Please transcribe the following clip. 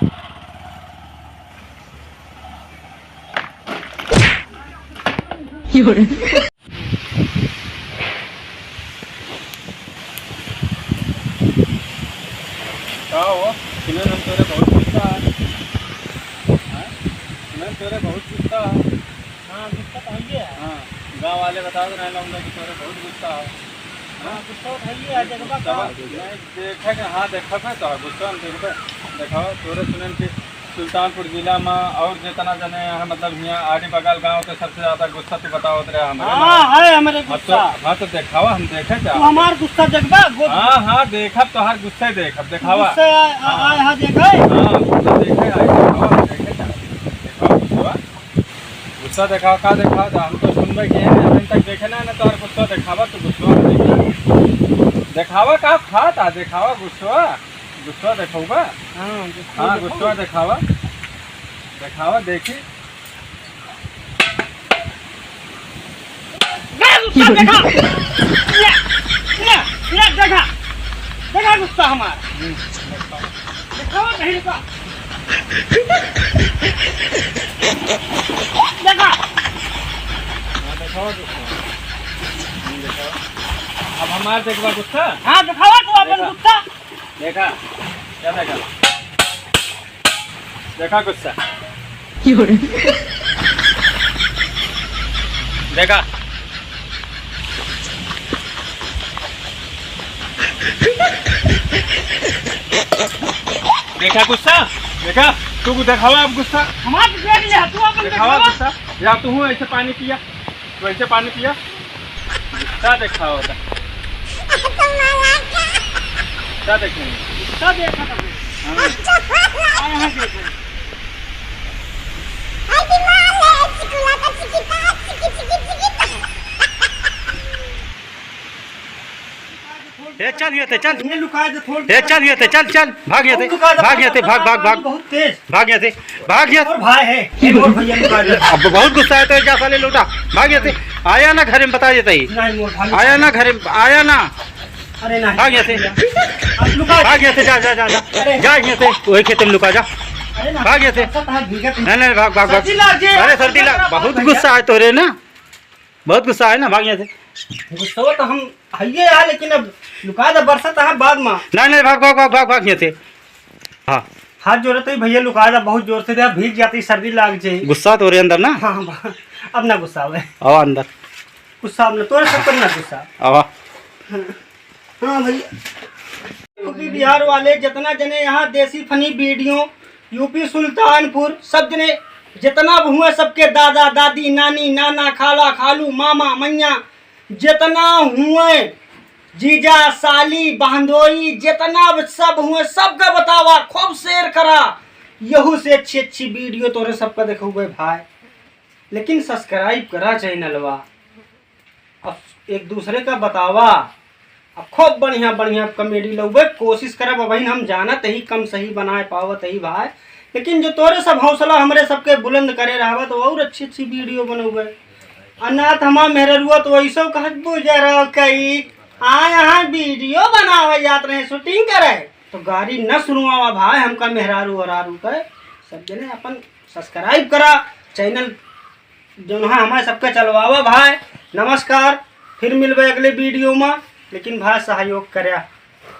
क्या हुआ? सुने हम तेरे बहुत गुस्सा है। सुने तेरे बहुत गुस्सा है। हाँ गुस्सा तो है ही है। हाँ, गाँव वाले बता रहे हैं लोग कि तेरे बहुत गुस्सा है। हाँ गुस्सा तो है ही है। जगह का देखा कि हाँ देखा पे तो गुस्सा देखा देखा तोरे सुने कि सुल्तानपुर जिला में और जितना जने है मतलब यहाँ आड़ी बगल गाँव के सबसे ज्यादा गुस्सा तू बताओ तेरे हमारे। हाँ है हमारे गुस्सा। हाँ तो देखावा हम देखे क्या तू हमार गुस्सा देखबा। हाँ हाँ देखब तो हर गुस्से देखब देखावा। गुस्सा आए हाँ देखे। हाँ गुस्सा देखे आए देखावा हम देखे क्या देखावा गुस्सा गुस्सा देखावा का देखावा तो हम तो सुनबे कि अभी तक देखे ना तो हर गुस्सा देखावा तो गुस्सा देखावा का खाता देखावा गुस्सा गुस्सा देखोगा। हाँ गुस्सा देखावा देखावा देखी गुस्सा देखा। देखा देखा गुस्सा हमारा देखावा कहीं का देखा देखावा गुस्सा अब हमारे देखवा गुस्सा। हाँ दिखावा तू अपन गुस्सा देखा क्या देखा देखा गुस्सा देखा देखा गुस्सा देखा तू देखावा अब गुस्सा हमारा देख लिया तू अपन देखावा दिखावा। गुस्सा या तू ऐसे पानी पिया तू ऐसे पानी पिया गुस्सा देखा होता क्या देखेंगे गुस्सा देखा था आए हाँ देखा चल ये चल ये लुकाए थे थोड़ी ये चल ये चल चल भाग ये भाग ये भाग भाग भाग बहुत तेज भाग ये भाग ये और भाई है ये मोर भैया लुका दे। अब बहुत गुस्सा है तो जा साले लौटा भाग ये आया ना घर में बता देता ही नहीं मोर भाई आया ना घर में आया ना अरे नहीं भाग ये अब लुका भाग ये जा जा जा जा ये वही खेत में लुका जा अरे ना भाग ये नहीं नहीं भाग भाग भाग अरे सर्दी लग बहुत गुस्सा है तोरे ना बहुत गुस्सा है ना भाग ये गुस्सा तो हम हइये है लेकिन अब लुका दे बरसात है बाद में। नहीं नहीं भाग भाग भाग भाग भाग ये हाँ हाथ जोड़े तो भैया लुका दे बहुत जोर से दे भीग जाती सर्दी लाग जाए। गुस्सा तोरे अंदर ना हाँ अब ना गुस्सा है आओ अंदर गुस्सा अब ना तोरे सब पर ना गुस्सा। आओ हाँ भैया यूपी बिहार वाले जितना जने यहाँ देसी फनी वीडियो यूपी सुल्तानपुर सब जने जितना भी हुए सबके दादा दादी नानी नाना खाला खालू मामा मैया जितना हुए जीजा साली बहनोई जितना सब हुए सबका बतावा खूब शेयर करा यहू से अच्छी अच्छी वीडियो तोरे सबका देखोगे भाई लेकिन सब्सक्राइब करा चैनलवा अब एक दूसरे का बतावा अब खूब बढ़िया बढ़िया कॉमेडी लोगे कोशिश करब भाई हम जानत ही कम सही बनाए पावत ही भाई लेकिन जो तोरे सब हौसला हमरे सबके बुलंद करे रहा तो और अच्छी अच्छी वीडियो बनोगे अनाथ हमा मेहरुआ तो वैसो कहत बुझर कई यहाँ वीडियो बनावे जात रहे शूटिंग करे तो गाड़ी न सुनवावा भाई हमका मेहरारू और आरू के सब जने अपन सब्सक्राइब करा चैनल जो है हमारे सबके चलवावा भाई। नमस्कार फिर मिलवे अगले वीडियो में लेकिन भाई सहयोग करे।